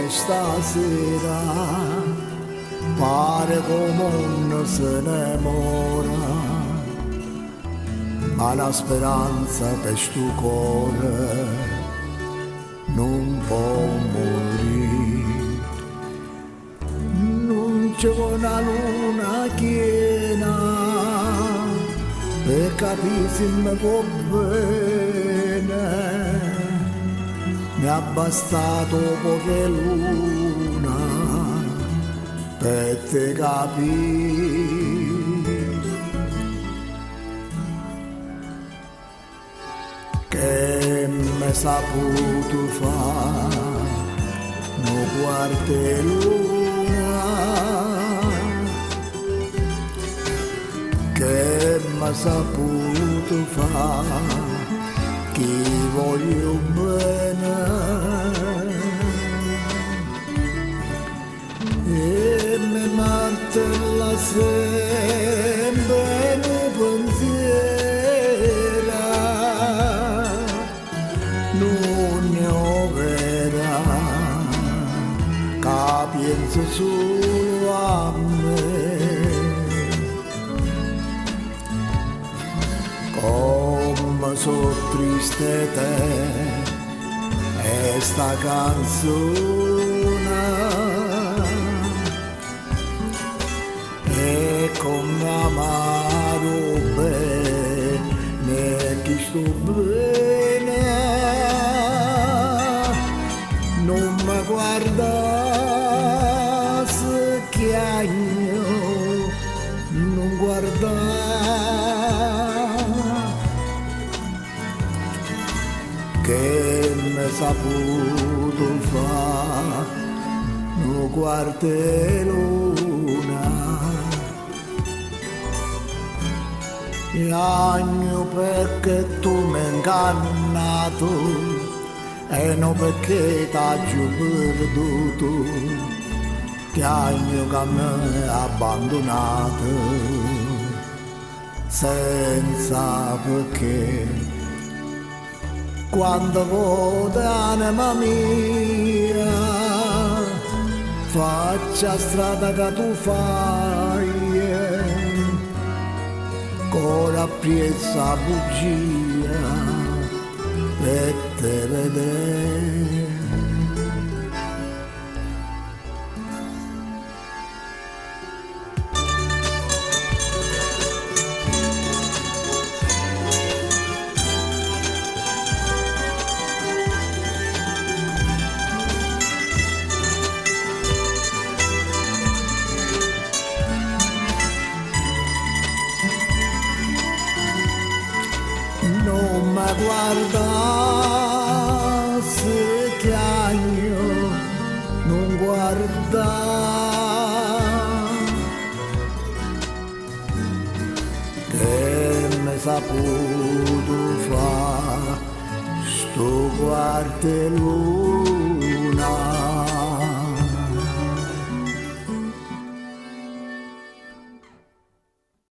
stasera pare come non se ne mora, ma la speranza per sto cuore non può morire. Non c'è una luna piena per capire se mi può bene. Mi ha bastato poche luna per te capire che mi saputo fare no guarde luna, che mi saputo fare chi voglio bene e mi martella sempre un pensiero, non ne ho vera che penso solo a me. Come so triste te e sta canzone e come amaro bene chi sto bene non mi guarda se chiagno non guarda che mi saputo fare no guarde luna piagno perché tu mi hai ingannato e non perché t'hai perduto, piagno che mi hai abbandonato senza perché. Quando vuoi anima mia faccia strada che tu fai con la piezza bugia per te vedere. Non mi guarda se chiagno, non guarda che mi saputo fa sto guarde luna.